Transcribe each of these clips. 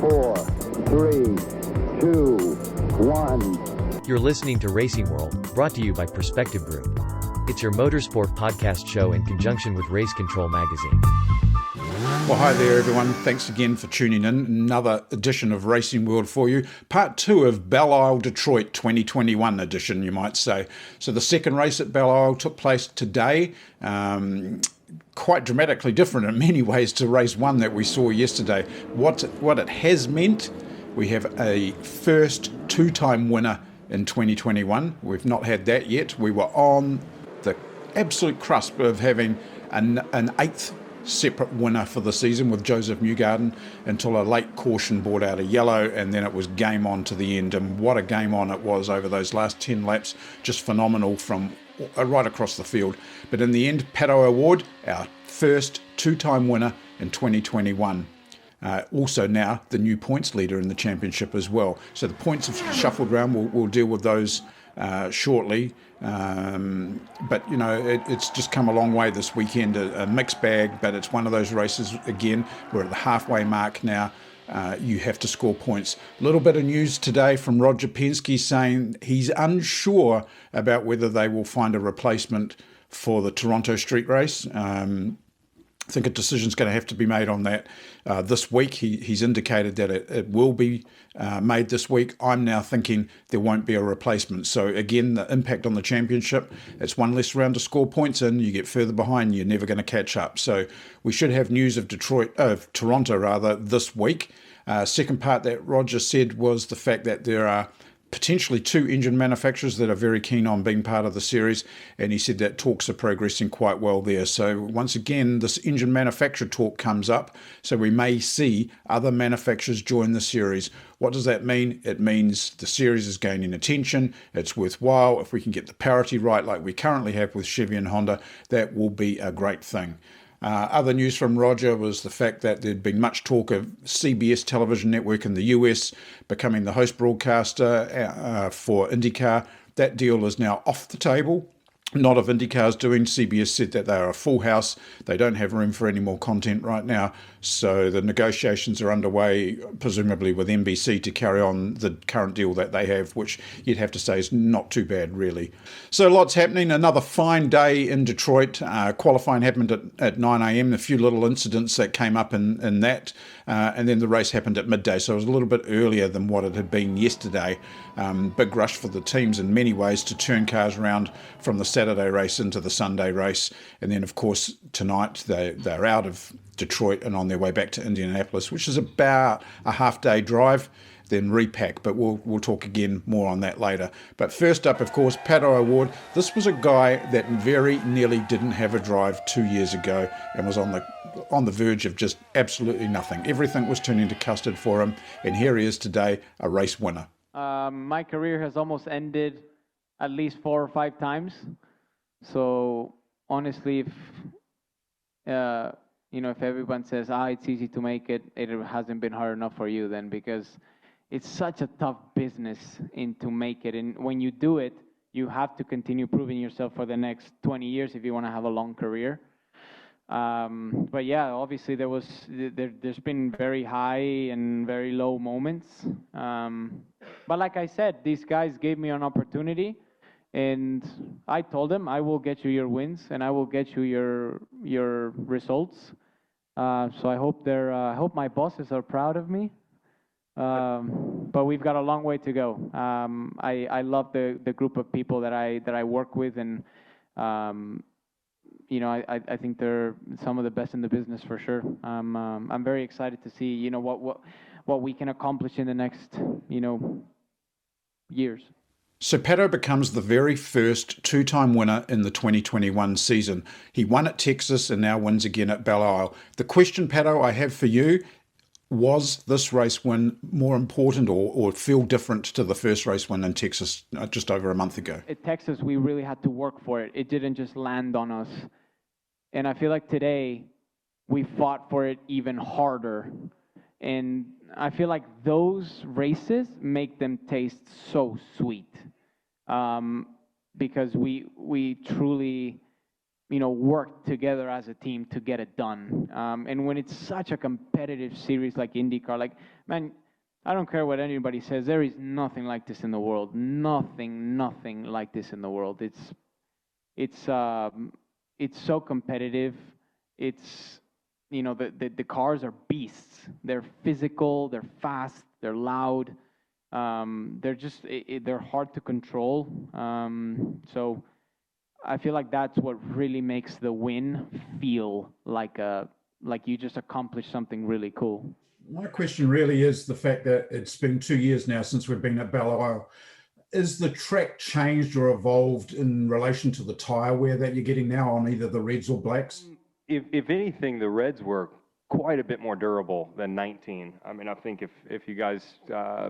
4, 3, 2, 1. You're listening to Racing World, brought to you by Perspective Group. It's your motorsport podcast show in conjunction with Race Control Magazine. Well, hi there, everyone. Thanks again for tuning in. Another edition of Racing World for you. Part 2 of Belle Isle Detroit 2021 edition, you might say. So the second race at Belle Isle took place today. Quite dramatically different in many ways to race 1 that we saw yesterday. What it has meant, we have a first two-time winner in 2021. We've not had that yet. We were on the absolute cusp of having an eighth separate winner for the season with Joseph Newgarden until a late caution brought out a yellow, and then it was game on to the end. And what a game on it was over those last 10 laps. Just phenomenal from right across the field. But in the end, Pato O'Ward, our first two-time winner in 2021. Also now the new points leader in the championship as well. So the points have shuffled around. We'll deal with those shortly. But, you know, it's just come a long way this weekend, a mixed bag, but it's one of those races, again, we're at the halfway mark now. You have to score points. A little bit of news today from Roger Penske saying he's unsure about whether they will find a replacement for the Toronto street race. I think a decision's going to have to be made on that this week. He's indicated that it will be made this week. I'm now thinking there won't be a replacement. So again, the impact on the championship, it's one less round to score points in. You get further behind, you're never going to catch up. So we should have news of Toronto this week. Second part that Roger said was the fact that there are potentially 2 engine manufacturers that are very keen on being part of the series, and he said that talks are progressing quite well there. So once again, this engine manufacturer talk comes up, so we may see other manufacturers join the series. What does that mean? It means the series is gaining attention, it's worthwhile. If we can get the parity right like we currently have with Chevy and Honda, that will be a great thing. Other news from Roger was the fact that there'd been much talk of CBS television network in the US becoming the host broadcaster for IndyCar. That deal is now off the table. Not if IndyCar's doing. CBS said that they are a full house. They don't have room for any more content right now. So the negotiations are underway, presumably with NBC, to carry on the current deal that they have, which you'd have to say is not too bad, really. So lots happening. Another fine day in Detroit. Qualifying happened at 9 a.m. A few little incidents that came up in that. And then the race happened at midday. So it was a little bit earlier than what it had been yesterday. Big rush for the teams in many ways to turn cars around from the Saturday race into the Sunday race. And then, of course, tonight they're out of Detroit and on their way back to Indianapolis, which is about a half-day drive, then repack. But we'll talk again more on that later. But first up, of course, Pato O'Ward. This was a guy that very nearly didn't have a drive 2 years ago and was on the verge of just absolutely nothing. Everything was turning to custard for him, and here he is today, a race winner. My career has almost ended at least 4 or 5 times. So honestly, if everyone says, it's easy to make it, it hasn't been hard enough for you then, because it's such a tough business to make it. And when you do it, you have to continue proving yourself for the next 20 years if you want to have a long career. But yeah, obviously there's been very high and very low moments. But like I said, these guys gave me an opportunity, and I told them, I will get you your wins and I will get you your results. So I hope my bosses are proud of me. But we've got a long way to go. I love the group of people that I work with, and I think they're some of the best in the business for sure. I'm very excited to see what we can accomplish in the next years. So Pato becomes the very first two-time winner in the 2021 season. He won at Texas and now wins again at Belle Isle. The question, Pato, I have for you, was this race win more important or feel different to the first race win in Texas just over a month ago? At Texas, we really had to work for it. It didn't just land on us. And I feel like today we fought for it even harder. And I feel like those races make them taste so sweet. Because we truly work together as a team to get it done. And when it's such a competitive series like IndyCar, like, man, I don't care what anybody says, there is nothing like this in the world. Nothing like this in the world. It's so competitive. It's, the cars are beasts. They're physical, they're fast, they're loud. They're hard to control. So I feel like that's what really makes the win feel like you just accomplished something really cool. My question really is the fact that it's been 2 years now since we've been at Belle Isle. Is the track changed or evolved in relation to the tyre wear that you're getting now on either the reds or blacks? If anything, the reds were quite a bit more durable than 19. I mean, I think if you guys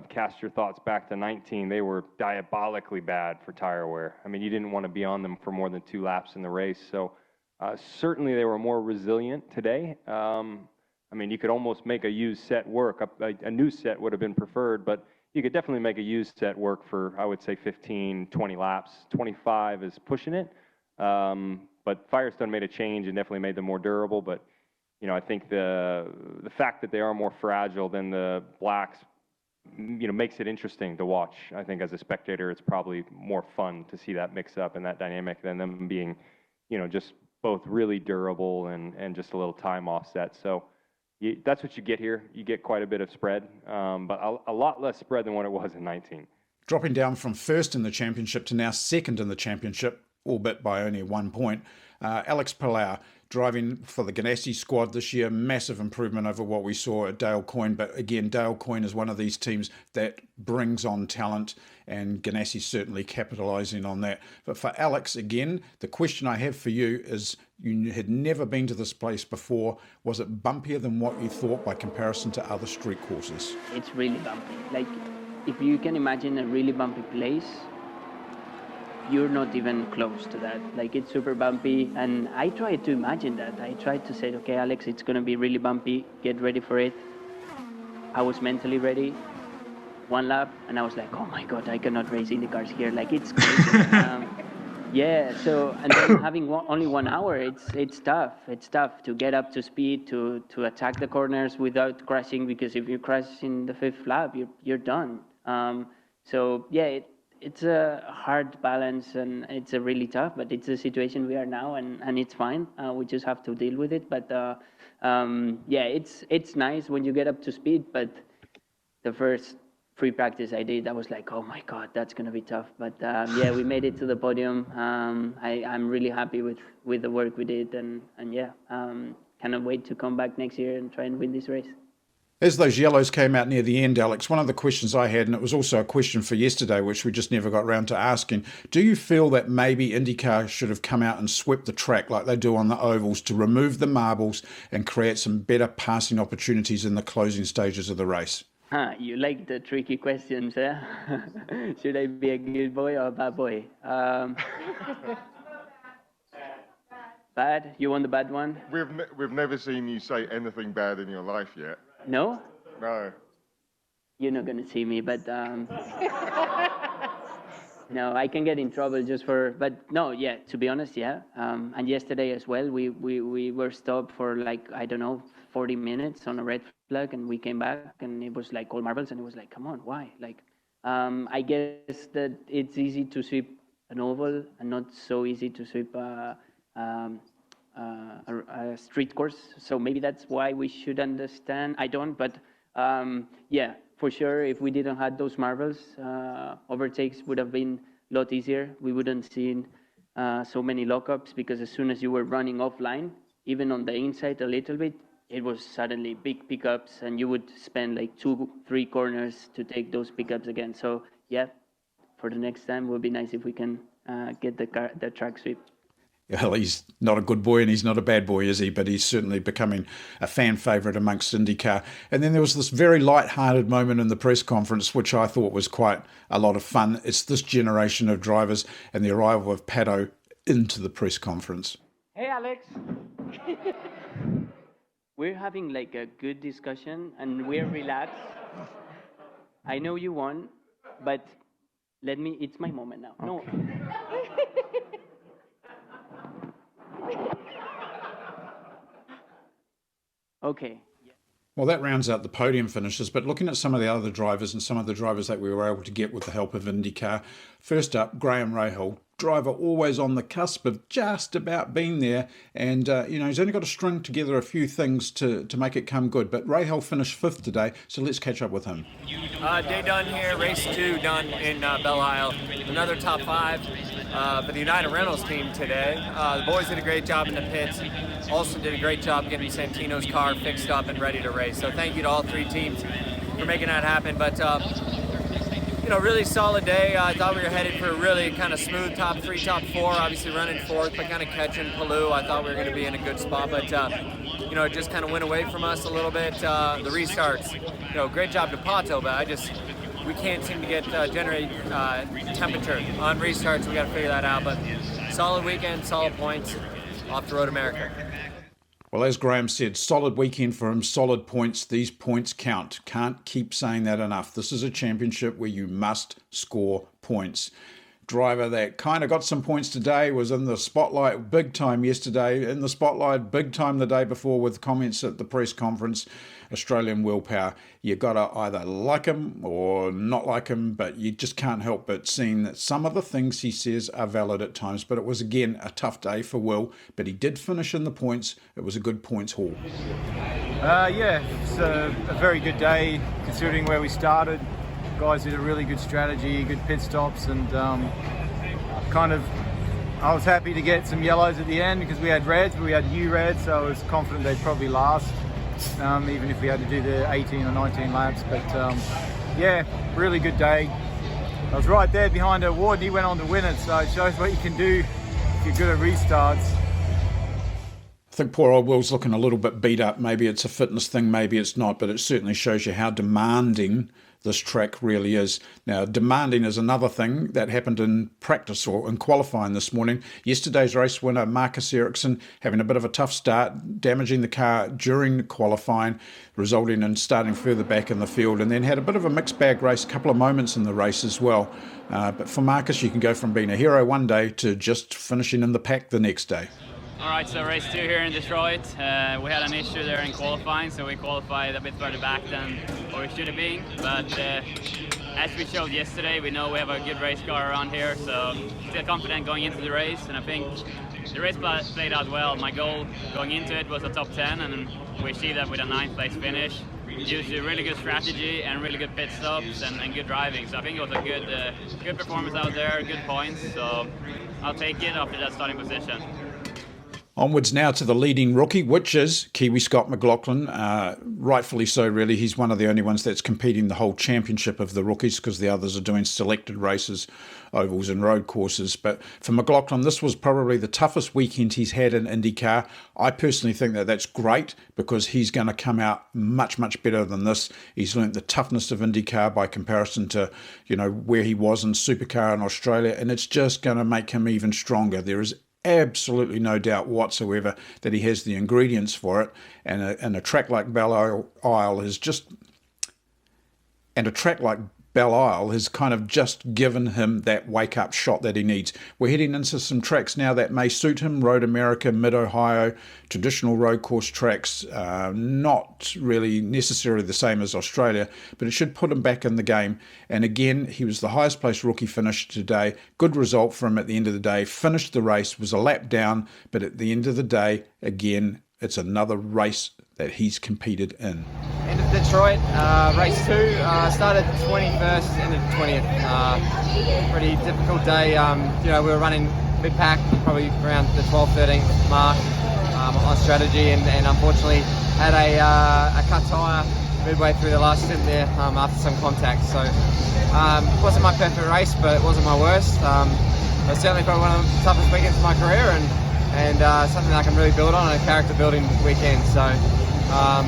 cast your thoughts back to 19, they were diabolically bad for tire wear. I mean, you didn't want to be on them for more than 2 laps in the race. So certainly they were more resilient today. I mean, you could almost make a used set work. A new set would have been preferred, but you could definitely make a used set work for, I would say, 15, 20 laps. 25 is pushing it. But Firestone made a change and definitely made them more durable. But, I think the fact that they are more fragile than the blacks, makes it interesting to watch. I think as a spectator, it's probably more fun to see that mix up and that dynamic than them being, just both really durable and just a little time offset. So that's what you get here. You get quite a bit of spread, but a lot less spread than what it was in 19. Dropping down from first in the championship to now second in the championship, albeit by only 1 point. Alex Palou driving for the Ganassi squad this year, massive improvement over what we saw at Dale Coyne. But again, Dale Coyne is one of these teams that brings on talent, and Ganassi certainly capitalising on that. But for Alex, again, the question I have for you is, you had never been to this place before. Was it bumpier than what you thought by comparison to other street courses? It's really bumpy. Like, if you can imagine a really bumpy place, you're not even close to that. Like, it's super bumpy, and I tried to imagine that. I tried to say, okay, Alex, it's going to be really bumpy. Get ready for it. I was mentally ready. 1 lap, and I was like, oh my God, I cannot race IndyCars here. Like, it's crazy. Yeah, so, and then having only 1 hour, it's tough. It's tough to get up to speed, to attack the corners without crashing, because if you crash in the 5th lap, you're done. So, yeah, it's a hard balance, and it's a really tough, but it's a situation we are now, and it's fine. We just have to deal with it. But yeah, it's nice when you get up to speed, but the first free practice I did, I was like, oh my God, that's going to be tough. But yeah, we made it to the podium. I'm really happy with the work we did, and yeah, cannot wait to come back next year and try and win this race. As those yellows came out near the end, Alex, one of the questions I had, and it was also a question for yesterday, which we just never got around to asking, do you feel that maybe IndyCar should have come out and swept the track like they do on the ovals to remove the marbles and create some better passing opportunities in the closing stages of the race? You like the tricky questions, eh? Should I be a good boy or a bad boy? Bad? You want the bad one? We've never seen you say anything bad in your life yet. No? No. You're not going to see me, but no, I can get in trouble just for, but no, yeah, to be honest, yeah. And yesterday as well, we were stopped for like, I don't know, 40 minutes on a red flag, and we came back, and it was like all marbles, and it was like, come on, why? Like, I guess that it's easy to sweep an oval and not so easy to sweep a street course, so maybe that's why we should understand. I don't, but yeah, for sure, if we didn't have those marbles, overtakes would have been a lot easier. We wouldn't seen so many lockups, because as soon as you were running offline, even on the inside a little bit, it was suddenly big pickups, and you would spend like 2-3 corners to take those pickups again. So yeah, for the next time, it would be nice if we can get the track sweep. Well, he's not a good boy and he's not a bad boy, is he? But he's certainly becoming a fan favourite amongst IndyCar. And then there was this very light-hearted moment in the press conference, which I thought was quite a lot of fun. It's this generation of drivers and the arrival of Pato into the press conference. Hey, Alex. We're having like a good discussion, and we're relaxed. I know you won, but it's my moment now. Okay. No. Okay. Well, that rounds out the podium finishes, but looking at some of the other drivers and some of the drivers that we were able to get with the help of IndyCar. First up, Rahal, driver always on the cusp of just about being there, and he's only got to string together a few things to make it come good, but Rahal finished 5th today, so let's catch up with him. Day done here, race 2 done in Belle Isle. Another top 5 for the United Rentals team today. The boys did a great job in the pits. Also did a great job getting Santino's car fixed up and ready to race. So thank you to all 3 teams for making that happen. But really solid day. I thought we were headed for a really kind of smooth top 3, top 4. Obviously running 4th, but kind of catching Palou. I thought we were going to be in a good spot, but it just kind of went away from us a little bit. The restarts, great job to Pato, but we can't seem to generate temperature on restarts. We got to figure that out. But solid weekend, solid points off the road America. Well, as Graham said, solid weekend for him, solid points. These points count. Can't keep saying that enough. This is a championship where you must score points. Driver that kind of got some points today was in the spotlight big time yesterday, in the spotlight big time the day before with comments at the press conference. Australian Willpower. You got to either like him or not like him, but you just can't help but seeing that some of the things he says are valid at times. But it was, again, a tough day for Will, but he did finish in the points. It was a good points haul. It's a very good day considering where we started. Guys did a really good strategy, good pit stops, and I was happy to get some yellows at the end because we had reds, but we had new reds, so I was confident they'd probably last. Even if we had to do the 18 or 19 laps. But really good day. I was right there behind Ward and he went on to win it, so it shows what you can do if you're good at restarts. I think poor old Will's looking a little bit beat up. Maybe it's a fitness thing, maybe it's not, but it certainly shows you how demanding this track really is. Now, demanding is another thing that happened in practice or in qualifying this morning. Yesterday's race winner, Marcus Ericsson, having a bit of a tough start, damaging the car during qualifying, resulting in starting further back in the field, and then had a bit of a mixed bag race, a couple of moments in the race as well. But for Marcus, you can go from being a hero one day to just finishing in the pack the next day. All right, so race 2 here in Detroit. We had an issue there in qualifying, so we qualified a bit further back than what we should have been. But as we showed yesterday, we know we have a good race car around here, so still confident going into the race. And I think the race played out well. My goal going into it was a top 10, and we achieved that with a 9th place finish due to really good strategy and really good pit stops and good driving. So I think it was a good performance out there, good points. So I'll take it after that starting position. Onwards now to the leading rookie, which is Kiwi Scott McLaughlin. Rightfully so, really. He's one of the only ones that's competing the whole championship of the rookies because the others are doing selected races, ovals and road courses. But for McLaughlin, this was probably the toughest weekend he's had in IndyCar. I personally think that that's great because he's going to come out much, much better than this. He's learnt the toughness of IndyCar by comparison to, where he was in Supercar in Australia, and it's just going to make him even stronger. There is absolutely no doubt whatsoever that he has the ingredients for it, and a track like Belle Isle is just, and a track like Belle Isle has kind of just given him that wake-up shot that he needs. We're heading into some tracks now that may suit him. Road America, Mid-Ohio, traditional road course tracks, not really necessarily the same as Australia, but it should put him back in the game. And again, he was the highest placed rookie finish today. Good result for him at the end of the day. Finished the race, was a lap down, but at the end of the day, again, it's another race that he's competed in. End of Detroit, race 2, started 21st, ended 20th. Pretty difficult day. We were running mid-pack, probably around the 12th, 13th mark on strategy, and unfortunately had a cut tyre midway through the last stint there after some contact. So it wasn't my perfect race, but it wasn't my worst. It was certainly probably one of the toughest weekends of my career, and something that I can really build on, a character building weekend. So I'm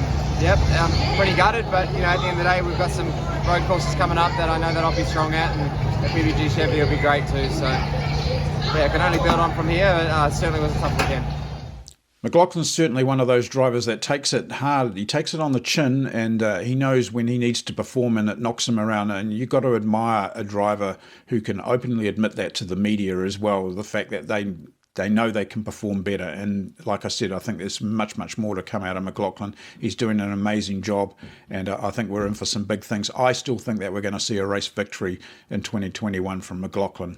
pretty gutted, but at the end of the day, we've got some road courses coming up that I know that I'll be strong at, and the PBG Chevy will be great too. So I can only build on from here. It certainly was a tough weekend. McLaughlin's certainly one of those drivers that takes it hard. He takes it on the chin, and he knows when he needs to perform, and it knocks him around. And you've got to admire a driver who can openly admit that to the media as well. The fact that they they know they can perform better. And like I said, I think there's much, much more to come out of McLaughlin. He's doing an amazing job, and I think we're in for some big things. I still think that we're going to see a race victory in 2021 from McLaughlin.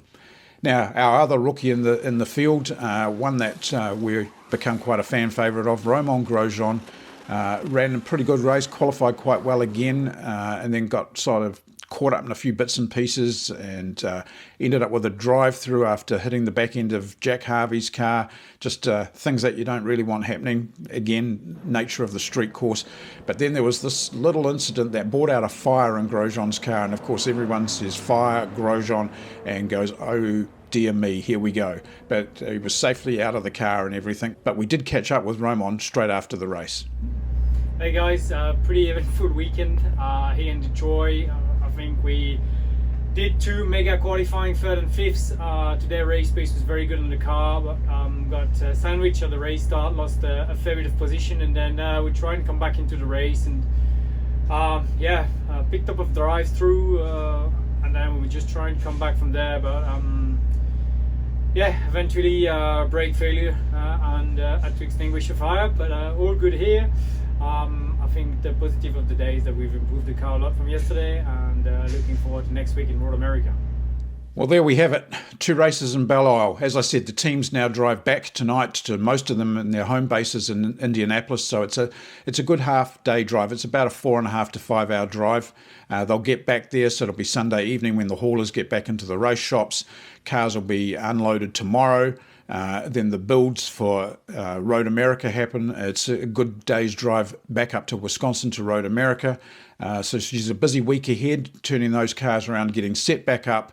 Now, our other rookie in the field, one that we've become quite a fan favourite of, Rahal and Grosjean, ran a pretty good race, qualified quite well again, and then got sort of caught up in a few bits and pieces, and ended up with a drive-through after hitting the back end of Jack Harvey's car. Just things that you don't really want happening. Again, nature of the street course. But then there was this little incident that brought out a fire in Grosjean's car, and of course everyone says fire, Grosjean, and goes, oh dear me, here we go. But he was safely out of the car and everything. But we did catch up with Rahal straight after the race. Hey guys, pretty eventful weekend here in Detroit. I think we did 2 mega qualifying, 3rd and 5th. Today race pace was very good in the car, but got sandwiched at the race start, lost a fair bit of position, and then we tried and come back into the race, and picked up a drive-through, and then we just try and come back from there, but eventually brake failure and had to extinguish the fire, but all good here. I think the positive of the day is that we've improved the car a lot from yesterday, and looking forward to next week in North America. Well, there we have it. 2 races in Belle Isle. As I said, the teams now drive back tonight to most of them in their home bases in Indianapolis. So it's a good half-day drive. It's about a 4.5 to 5 hour drive. They'll get back there, so it'll be Sunday evening when the haulers get back into the race shops. Cars will be unloaded tomorrow. Then the builds for Road America happen. It's a good day's drive back up to Wisconsin to Road America. So she's a busy week ahead, turning those cars around, getting set back up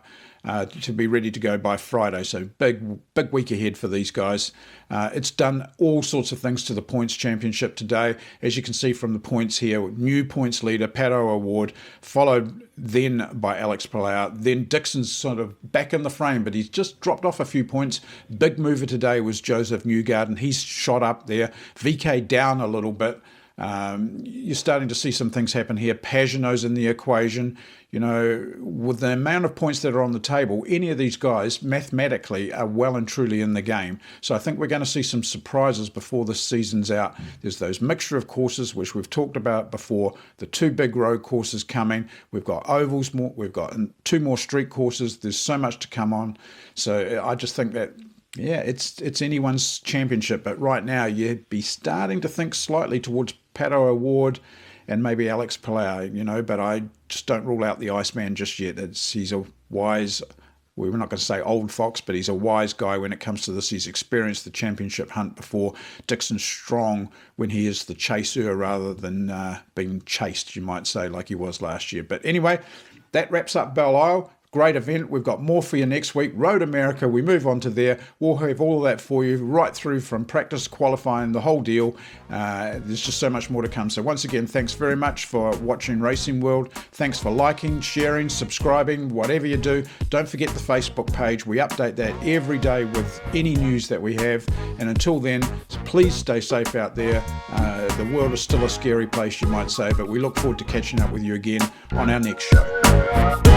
to be ready to go by Friday. So big week ahead for these guys. It's done all sorts of things to the points championship today. As you can see from the points here, new points leader, Pato Award, followed then by Alex Palou. Then Dixon's sort of back in the frame, but he's just dropped off a few points. Big mover today was Joseph Newgarden. He's shot up there. VK down a little bit. You're starting to see some things happen here. Pagenaud's in the equation. You know, with the amount of points that are on the table, any of these guys mathematically are well and truly in the game. So I think we're going to see some surprises before the season's out. There's those mixture of courses, which we've talked about before, the 2 big road courses coming. We've got ovals more. We've got 2 more street courses. There's so much to come on. So I just think that, yeah, it's anyone's championship. But right now, you'd be starting to think slightly towards Pato Award and maybe Alex Palou, you know, but I just don't rule out the Iceman just yet. He's a wise, we're not going to say old fox, but he's a wise guy when it comes to this. He's experienced the championship hunt before. Dixon's strong when he is the chaser rather than being chased, you might say, like he was last year. But anyway, that wraps up Belle Isle. Great event. We've got more for you next week. Road America, we move on to there. We'll have all of that for you right through from practice, qualifying, the whole deal. There's just so much more to come. So once again, thanks very much for watching Racing World. Thanks for liking, sharing, subscribing, whatever you do. Don't forget the Facebook page. We update that every day with any news that we have. And until then, please stay safe out there. The world is still a scary place, you might say, but we look forward to catching up with you again on our next show.